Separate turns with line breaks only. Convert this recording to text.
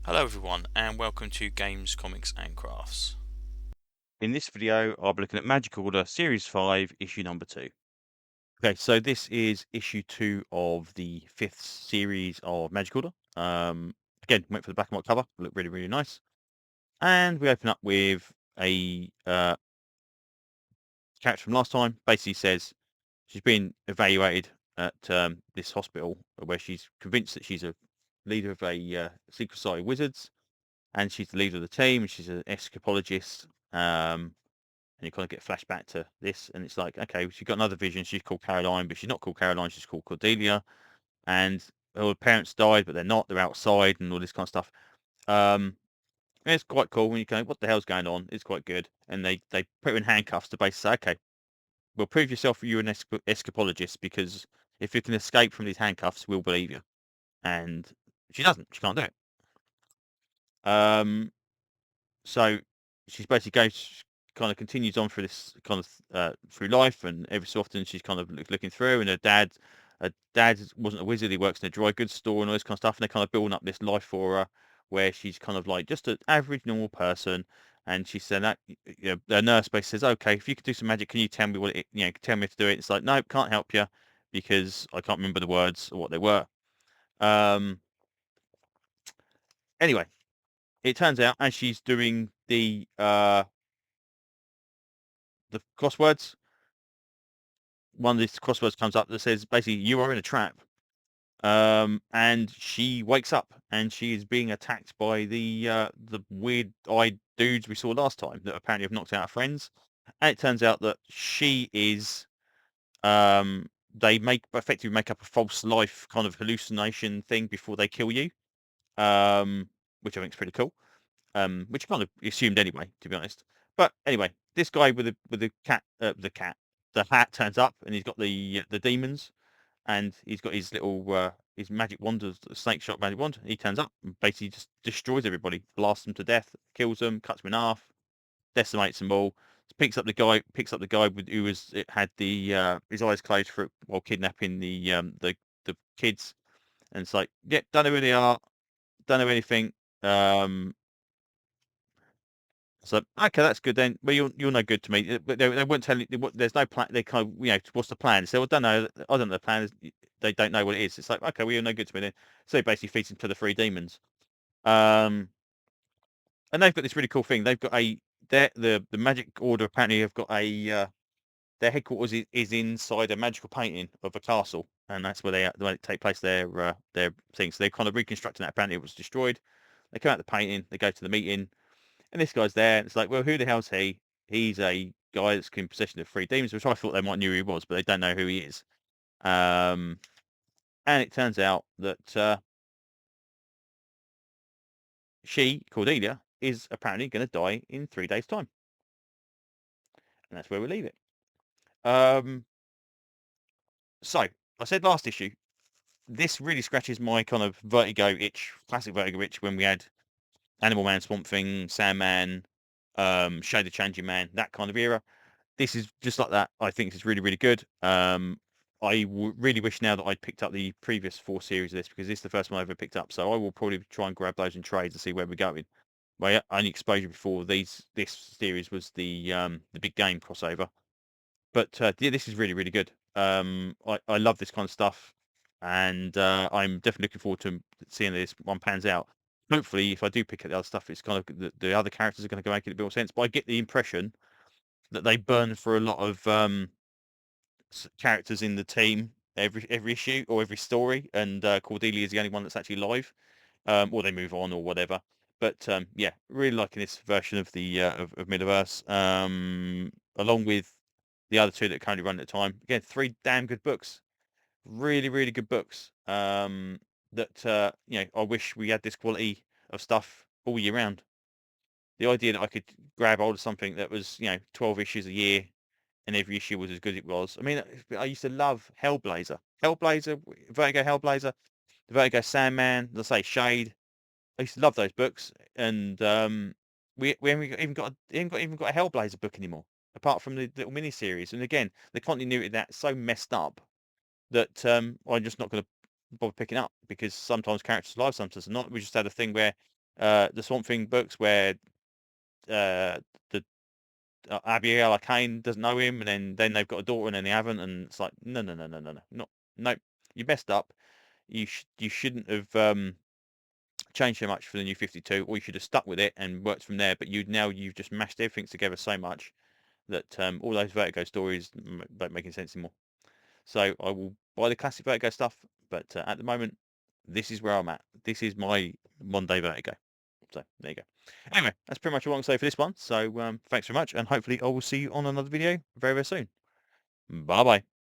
Hello everyone and welcome to Games, Comics and Crafts.
In this video, I'll be looking at Magic Order Series 5, issue number 2. Okay, so this is issue 2 of the 5th series of Magic Order. Again, went for the black and white cover, looked really, really nice. And we open up with a character from last time, basically says she's been evaluated at this hospital where she's convinced that she's a leader of a secret society of wizards, and she's the leader of the team, and she's an escapologist. And you kind of get flashback to this, and it's like, okay, she's got another vision. She's called Caroline, but she's not called Caroline. She's called Cordelia, and her parents died, but they're not. They're outside, and all this kind of stuff. And it's quite cool when you go, what the hell's going on? It's quite good, and they put her in handcuffs to basically say, okay, well, prove yourself you're an escapologist, because if you can escape from these handcuffs, we'll believe you. And she doesn't. She can't do it. Um, So she's basically goes kind of continues on through this kind of through life, and every so often she's kind of looking through, and her dad wasn't a wizard. He works in a dry goods store and all this kind of stuff, and they're kind of building up this life for her where she's kind of like just an average normal person. And she said that, the nurse basically says, okay, if you could do some magic, can you tell me what it, tell me how to do it? It's like, nope, can't help you because I can't remember the words or what they were. Um, anyway, it turns out as she's doing the crosswords, one of these crosswords comes up that says basically you are in a trap. And she wakes up and she is being attacked by the weird-eyed dudes we saw last time that apparently have knocked out her friends. And it turns out that she is they effectively make up a false life kind of hallucination thing before they kill you. Which I think is pretty cool. Which kind of assumed anyway, to be honest. But anyway, this guy with the hat turns up, and he's got the demons, and he's got his little his magic wand, snake shot magic wand. He turns up and basically just destroys everybody, blasts them to death, kills them, cuts them in half, decimates them all. Picks up the guy who had the his eyes closed for while kidnapping the kids, and it's like, yeah, don't know who they are, don't know anything. Um, So okay, that's good then. Well, you're no good to me. But they won't tell you. There's no plan. They kind of, what's the plan? So I don't know. I don't know the plan. They don't know what it is. It's like, okay, well, you're no good to me then. So he basically feeds him to the three demons. Um, and they've got this really cool thing. They've got the Magic Order apparently have got their headquarters is inside a magical painting of a castle, and that's where they take place their things. So they're kind of reconstructing that. Apparently, it was destroyed. They come out the painting. They go to the meeting. And this guy's there, and it's like, well, who the hell's he? He's a guy that's in possession of three demons, which I thought they might knew who he was, but they don't know who he is. And it turns out that she, Cordelia, is apparently going to die in 3 days' time. And that's where we leave it. So, I said last issue, this really scratches my kind of Vertigo itch, classic Vertigo itch, when we had Animal Man, Swamp Thing, Sandman, Shade the Changing Man, that kind of era. This is just like that. I think it's really, really good. Really wish now that I'd picked up the previous 4 series of this, because this is the first one I ever picked up. So I will probably try and grab those in trades and see where we're going. My only exposure before this series was the big game crossover. But yeah, this is really, really good. I love this kind of stuff, and I'm definitely looking forward to seeing this one pans out. Hopefully, if I do pick up the other stuff, it's kind of the other characters are going to make it a bit more sense. But I get the impression that they burn for a lot of characters in the team every issue or every story, and Cordelia is the only one that's actually live, or they move on or whatever. But yeah, really liking this version of the of Middleverse, along with the other two that currently run at the time. Again, 3 damn good books, really, really good books. That I wish we had this quality of stuff all year round. The idea that I could grab hold of something that was 12 issues a year, and every issue was as good as it was. I mean, I used to love Hellblazer, Vertigo Hellblazer, the Vertigo Sandman, let's say Shade. I used to love those books, and we haven't even got a Hellblazer book anymore, apart from the little mini series. And again, the continuity of that's so messed up that I'm just not going to bother picking up, because sometimes characters are alive, sometimes they're not. We just had a thing where the Swamp Thing books where the Abigail Arcane doesn't know him, and then they've got a daughter and then they haven't, and it's like no, no, you messed up. You shouldn't have changed so much for the New 52, or you should have stuck with it and worked from there. But you've just mashed everything together so much that all those Vertigo stories don't make any sense anymore. So I will buy the classic Vertigo stuff, but at the moment, this is where I'm at. This is my one-day Vertigo. So there you go. Anyway, that's pretty much all I can say for this one. So thanks very much, and hopefully I will see you on another video very, very soon. Bye-bye.